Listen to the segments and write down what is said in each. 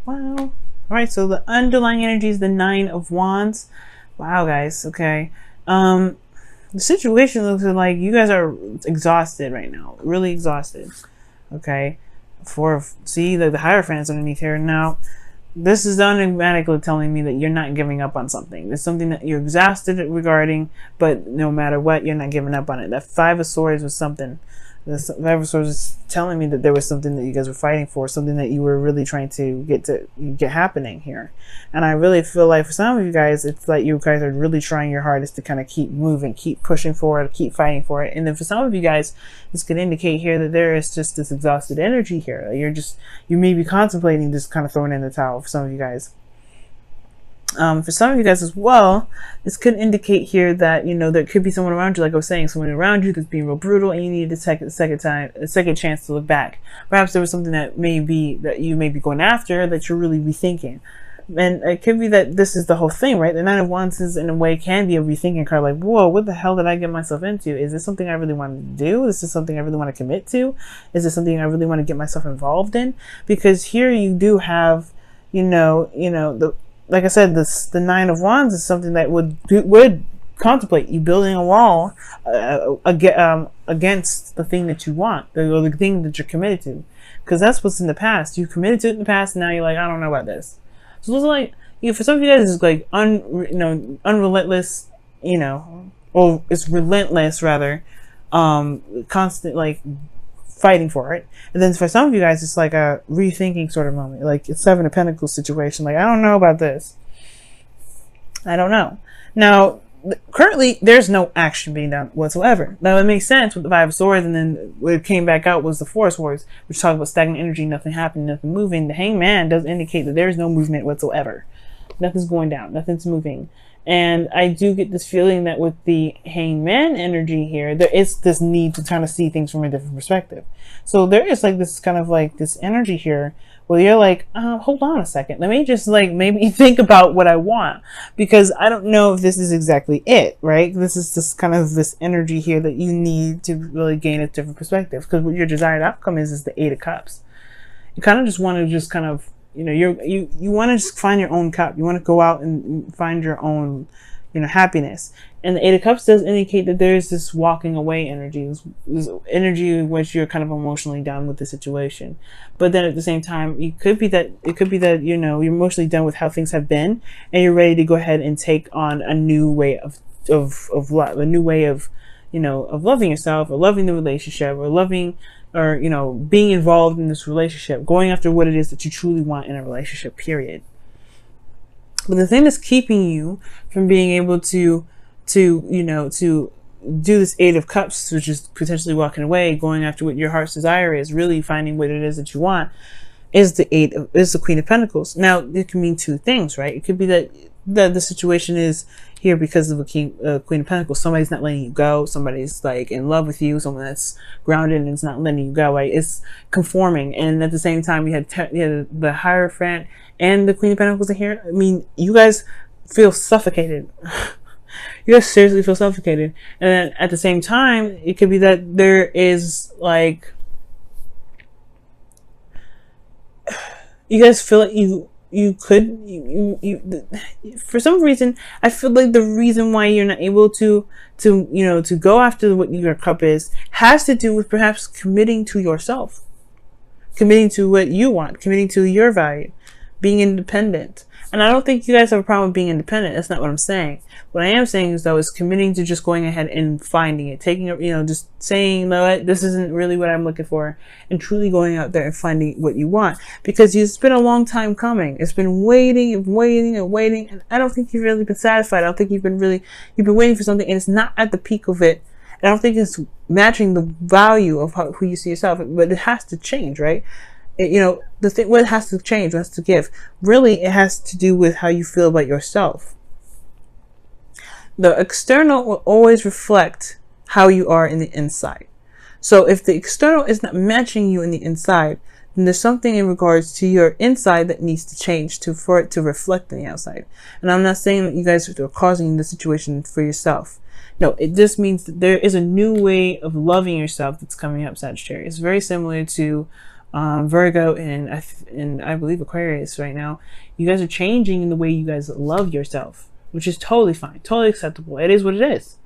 Wow. All right, so the underlying energy is the Nine of Wands. Wow, guys. Okay. The situation looks like you guys are exhausted right now, really exhausted. Okay. See the Hierophant is underneath here now. This is automatically telling me that you're not giving up on something. There's something that you're exhausted regarding, but no matter what, you're not giving up on it. That Five of Swords was something. The Five of Swords is telling me that there was something that you guys were fighting for, something that you were really trying to get happening here. And I really feel like for some of you guys, it's like you guys are really trying your hardest to kind of keep moving, keep pushing forward, keep fighting for it. And then for some of you guys, this could indicate here that there is just this exhausted energy here. You may be contemplating just kind of throwing in the towel for some of you guys. For some of you guys as well, this could indicate here that, you know, there could be someone around you, like I was saying, someone around you that's being real brutal, and you need a second chance to look back. Perhaps there was something that you may be going after that you're really rethinking. And it could be that this is the whole thing, right? The Nine of Wands is, in a way, can be a rethinking card. Like, whoa, what the hell did I get myself into? Is this something I really want to do? Is this something I really want to commit to? Is this something I really want to get myself involved in? Because here you do have, like I said, the Nine of Wands is something that would contemplate you building a wall against the thing that you want, or the thing that you're committed to. Because that's what's in the past. You committed to it in the past, and now you're like, I don't know about this. So it's like, for some of you guys, it's like unrelentless, or it's relentless rather, constant like fighting for it. And then for some of you guys, it's like a rethinking sort of moment, like it's Seven of Pentacles situation. Like, I don't know about this. I don't know. Now, currently, there's no action being done whatsoever. Now, it makes sense with the Five of Swords, and then what it came back out was the Four of Swords, which talks about stagnant energy, nothing happening, nothing moving. The Hangman does indicate that there's no movement whatsoever. Nothing's going down, nothing's moving. And I do get this feeling that with the Hangman energy here, there is this need to kind of see things from a different perspective. So there is like this kind of like this energy here where you're like, hold on a second. Let me just like maybe think about what I want, because I don't know if this is exactly it, right? This is just kind of this energy here that you need to really gain a different perspective, because what your desired outcome is the Eight of Cups. You kind of just want to just kind of, you want to just find your own cup. You want to go out and find your own, happiness. And the Eight of Cups does indicate that there is this walking away energy, this energy in which you're kind of emotionally done with the situation. But then at the same time, it could be that you're emotionally done with how things have been, and you're ready to go ahead and take on a new way of love, a new way of loving yourself, or loving the relationship, or loving, or being involved in this relationship, going after what it is that you truly want in a relationship, period. But the thing that's keeping you from being able to do this Eight of Cups, which is potentially walking away, going after what your heart's desire is, really finding what it is that you want, is the Queen of Pentacles. Now, it can mean two things, right? It could be that the situation is here because of a Queen of Pentacles. Somebody's not letting you go. Somebody's like in love with you. Someone that's grounded and is not letting you go. Right? It's conforming. And at the same time, you had the Hierophant and the Queen of Pentacles in here. I mean, you guys feel suffocated. You guys seriously feel suffocated. And then at the same time, it could be that there is like, you guys feel like for some reason, I feel like the reason why you're not able to go after what your cup is has to do with perhaps committing to yourself, committing to what you want, committing to your value, being independent. And I don't think you guys have a problem with being independent. That's not what I'm saying. What I am saying is, though, is committing to just going ahead and finding it, taking it, just saying, no, this isn't really what I'm looking for, and truly going out there and finding what you want. Because it's been a long time coming. It's been waiting and waiting and waiting, and I don't think you've really been satisfied. I don't think you've been waiting for something, and it's not at the peak of it. And I don't think it's matching the value of who you see yourself. But it has to change, right? What has to change, what has to give, really, it has to do with how you feel about yourself. The external will always reflect how you are in the inside. So if the external is not matching you in the inside, then there's something in regards to your inside that needs to change for it to reflect in the outside. And I'm not saying that you guys are causing the situation for yourself. No, it just means that there is a new way of loving yourself that's coming up, Sagittarius. Very similar to Virgo and I believe Aquarius right now, you guys are changing in the way you guys love yourself, which is totally fine, totally acceptable. It is what it is.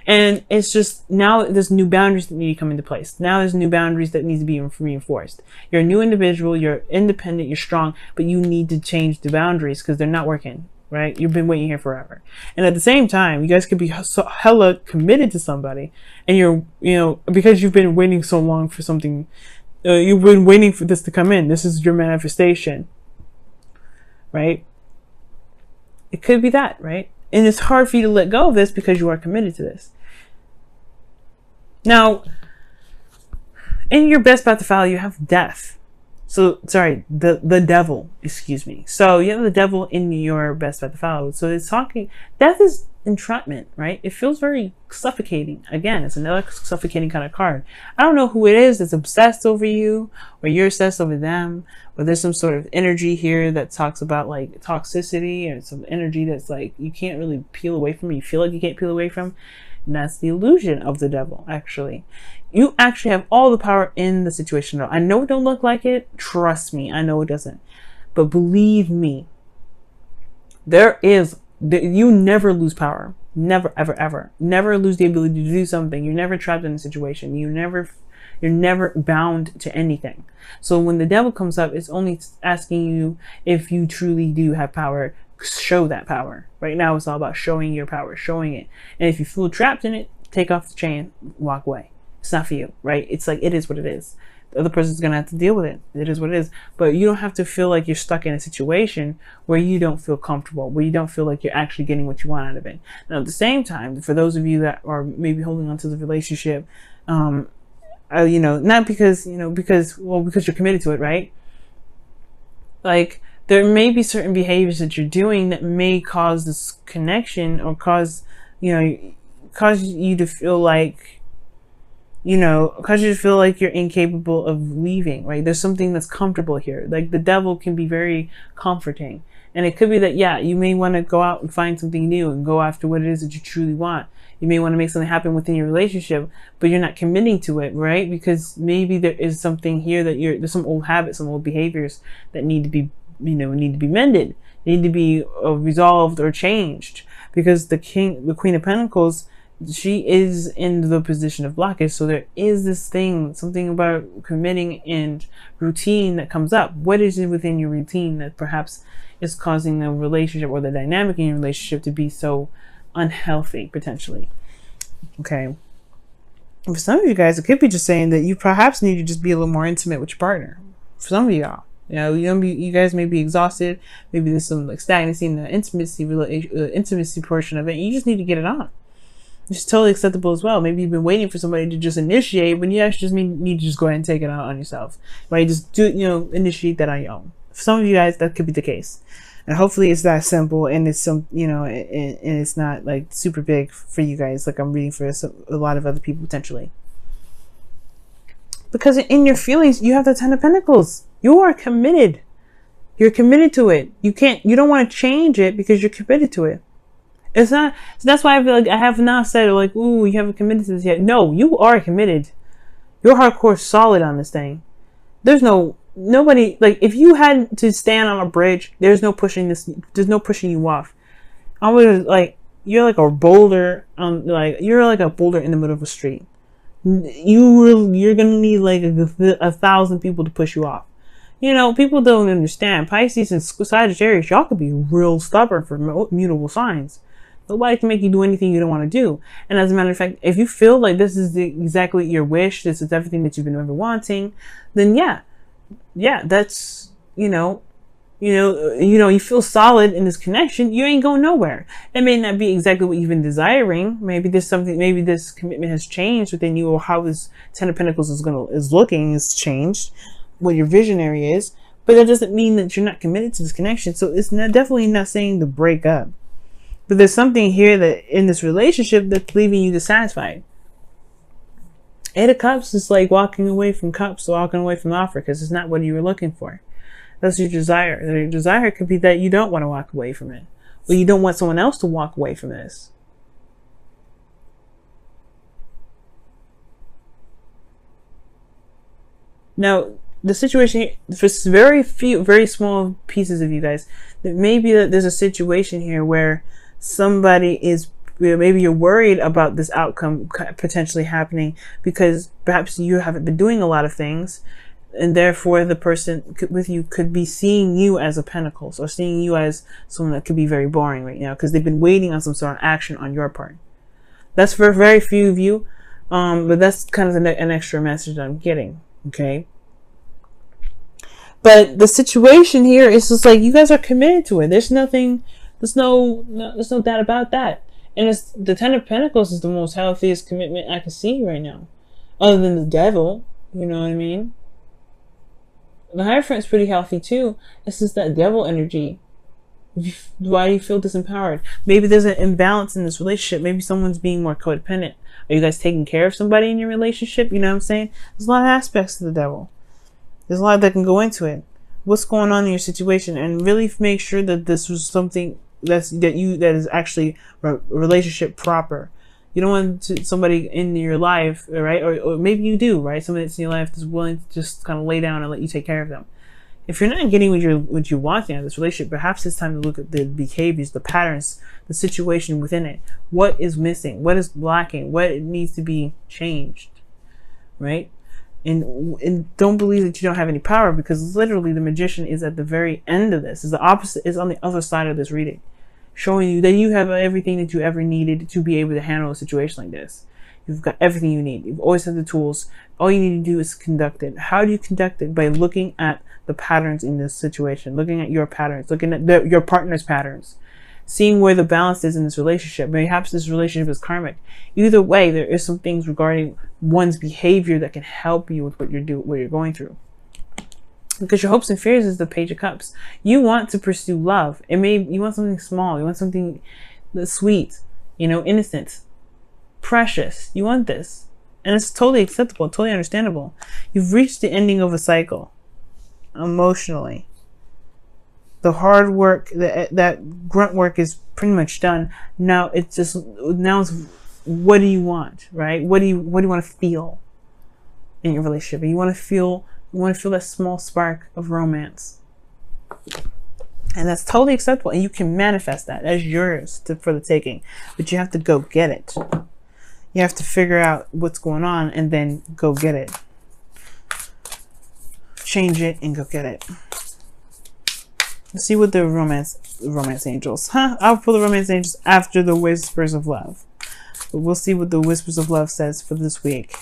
And it's just now there's new boundaries that need to come into place. Now there's new boundaries that need to be reinforced. You're a new individual, you're independent, you're strong, but you need to change the boundaries because they're not working, right? You've been waiting here forever. And at the same time, you guys could be so hella committed to somebody, and you're, because you've been waiting so long for something, you've been waiting for this to come in. This is your manifestation, right? It could be that, right? And it's hard for you to let go of this because you are committed to this. Now, in your best path to follow, you have death. So, sorry, the devil, excuse me. So you have the devil in your best path to follow. So it's talking, death is entrapment, right? It feels very suffocating. Again, it's another suffocating kind of card. I don't know who it is that's obsessed over you, or you're obsessed over them, or there's some sort of energy here that talks about like toxicity, or some energy that's like you can't really peel away from, you feel like you can't peel away from. And that's the illusion of the devil, actually. You actually have all the power in the situation. I know it don't look like it. Trust me, I know it doesn't. But believe me, you never lose power. Never, ever, ever. Never lose the ability to do something. You're never trapped in a situation. You're never bound to anything. So when the devil comes up, it's only asking you if you truly do have power. Show that power. Right now it's all about showing your power, showing it. And if you feel trapped in it, take off the chain, walk away. It's not for you, right? It's like, it is what it is. The other person's gonna have to deal with it. It is what it is. But you don't have to feel like you're stuck in a situation where you don't feel comfortable, where you don't feel like you're actually getting what you want out of it. Now, at the same time, for those of you that are maybe holding on to the relationship, not because you're committed to it, right? Like, there may be certain behaviors that you're doing that may cause this connection, or cause you to feel like, cause you to feel like you're incapable of leaving, right? There's something that's comfortable here. Like, the devil can be very comforting. And it could be that, yeah, you may want to go out and find something new and go after what it is that you truly want. You may want to make something happen within your relationship, but you're not committing to it, right? Because maybe there is something here that there's some old habits, some old behaviors that need to be, mended, need to be resolved or changed. Because the Queen of Pentacles, she is in the position of blockage. So there is this thing, something about committing and routine that comes up. What is it within your routine that perhaps is causing the relationship or the dynamic in your relationship to be so unhealthy, potentially? Okay. For some of you guys, it could be just saying that you perhaps need to just be a little more intimate with your partner. For some of y'all, you guys may be exhausted. Maybe there's some like stagnancy in the intimacy portion of it. And you just need to get it on. It's totally acceptable as well. Maybe you've been waiting for somebody to just initiate when you actually just need to just go ahead and take it out on yourself. Right? Just initiate that on your own. For some of you guys, that could be the case. And hopefully it's that simple, and it's and it's not like super big for you guys. Like I'm reading for a lot of other people potentially. Because in your feelings, you have the Ten of Pentacles. You are committed. You're committed to it. You don't want to change it because you're committed to it. It's not, so that's why I feel like I have not said like, ooh, you haven't committed to this yet. No, you are committed. You're hardcore solid on this thing. There's nobody, like if you had to stand on a bridge, there's no pushing you off. I would like, you're like a boulder, you're like a boulder in the middle of a street. You're going to need like 1,000 people to push you off. People don't understand. Pisces and Sagittarius, y'all could be real stubborn for mutable signs. Nobody can make you do anything you don't want to do. And as a matter of fact, if you feel like this is exactly your wish, this is everything that you've been ever wanting, then yeah, that's, you feel solid in this connection, you ain't going nowhere. It may not be exactly what you've been desiring. Maybe this commitment has changed within you, or how this Ten of Pentacles is changed, what your visionary is, but that doesn't mean that you're not committed to this connection. So it's definitely not saying to break up. But there's something here that in this relationship that's leaving you dissatisfied. Eight of Cups is like walking away from cups, walking away from the offer, because it's not what you were looking for. That's your desire. Your desire could be that you don't want to walk away from it, or you don't want someone else to walk away from this. Now, the situation, for very few, very small pieces of you guys, that maybe that there's a situation here where somebody is, maybe you're worried about this outcome potentially happening because perhaps you haven't been doing a lot of things, and therefore the person with you could be seeing you as a pentacles, or seeing you as someone that could be very boring right now because they've been waiting on some sort of action on your part. That's for very few of you, but that's kind of an extra message I'm getting. Okay. But the situation here is just like you guys are committed to it. There's no doubt about that. And it's, the Ten of Pentacles is the most healthiest commitment I can see right now, other than the Devil. You know what I mean? The Hierophant's pretty healthy too. It's just that Devil energy. Why do you feel disempowered? Maybe there's an imbalance in this relationship. Maybe someone's being more codependent. Are you guys taking care of somebody in your relationship? You know what I'm saying? There's a lot of aspects to the Devil. There's a lot that can go into it. What's going on in your situation, and really make sure that this was something that is actually a relationship proper. You don't want somebody in your life, right? Or maybe you do, right? Somebody that's in your life that's willing to just kind of lay down and let you take care of them. If you're not getting what you want out of this relationship, perhaps it's time to look at the behaviors, the patterns, the situation within it. What is missing? What is lacking? What needs to be changed, right? And don't believe that you don't have any power, because literally the Magician is at the very end of this. Is the opposite, is on the other side of this reading, showing you that you have everything that you ever needed to be able to handle a situation like this. You've got everything you need. You've always had the tools. All you need to do is conduct it. How do you conduct it? By looking at the patterns in this situation, looking at your patterns, looking at your partner's patterns, seeing where the balance is in this relationship. Perhaps this relationship is karmic. Either way, there is some things regarding one's behavior that can help you with what you're going through. Because your hopes and fears is the Page of Cups. You want to pursue love. You want something small. You want something that's sweet, innocent, precious. You want this. And it's totally acceptable, totally understandable. You've reached the ending of a cycle emotionally. The hard work, that grunt work is pretty much done. Now it's what do you want, right? What do you want to feel in your relationship? You want to feel that small spark of romance. And that's totally acceptable. And you can manifest that as yours for the taking. But you have to go get it. You have to figure out what's going on and then go get it. Change it and go get it. Let's see what the romance angels. I'll pull the romance angels after the Whispers of Love. But we'll see what the Whispers of Love says for this week.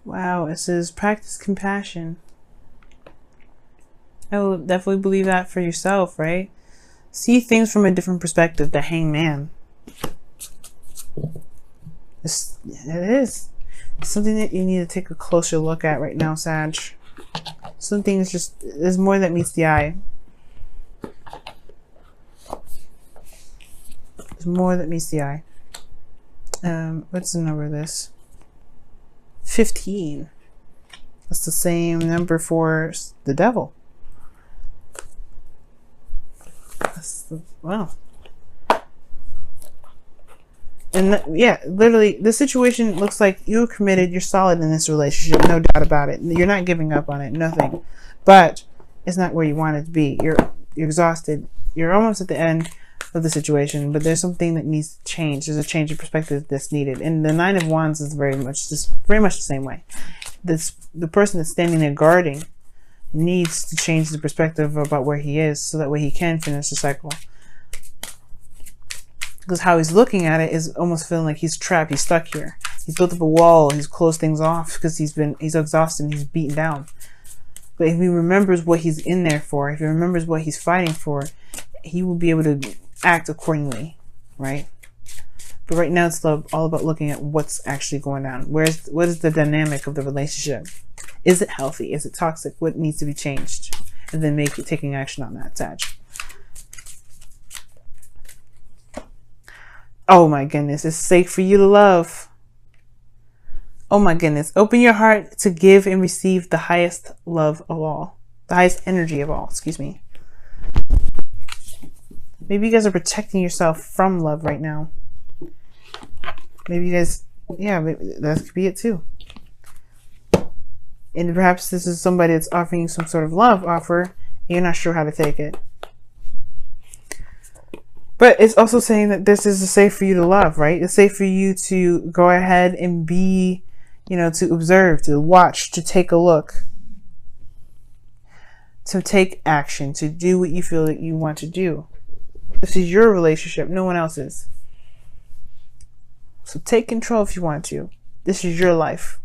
Wow, it says practice compassion. I will definitely believe that for yourself, right? See things from a different perspective. The Hangman. It is. It's something that you need to take a closer look at right now, Sag. Something is just, there's more that meets the eye. There's more that meets the eye. What's the number of this? 15. That's the same number for the Devil. Wow. And yeah, literally, the situation looks like you're committed, you're solid in this relationship, no doubt about it. You're not giving up on it, nothing. But it's not where you want it to be. You're exhausted. You're almost at the end of the situation, but there's something that needs to change. There's a change of perspective that's needed. And the Nine of Wands is very much the same way. The person that's standing there guarding needs to change the perspective about where he is, so that way he can finish the cycle. Because how he's looking at it is almost feeling like he's trapped, he's stuck here. He's built up a wall, he's closed things off because he's exhausted and he's beaten down. But if he remembers what he's in there for, if he remembers what he's fighting for, he will be able to act accordingly, right? But right now it's all about looking at what's actually going on. What is the dynamic of the relationship? Is it healthy? Is it toxic? What needs to be changed? And then taking action on that, Sag. Oh my goodness, it's safe for you to love. Oh my goodness. Open your heart to give and receive the highest love of all. The highest energy of all, excuse me. Maybe you guys are protecting yourself from love right now. Maybe you guys, yeah, maybe that could be it too. And perhaps this is somebody that's offering you some sort of love offer, and you're not sure how to take it. But it's also saying that this is safe for you to love, right? It's safe for you to go ahead and be, you know, to observe, to watch, to take a look, to take action, to do what you feel that you want to do. This is your relationship, no one else's. So take control if you want to. This is your life.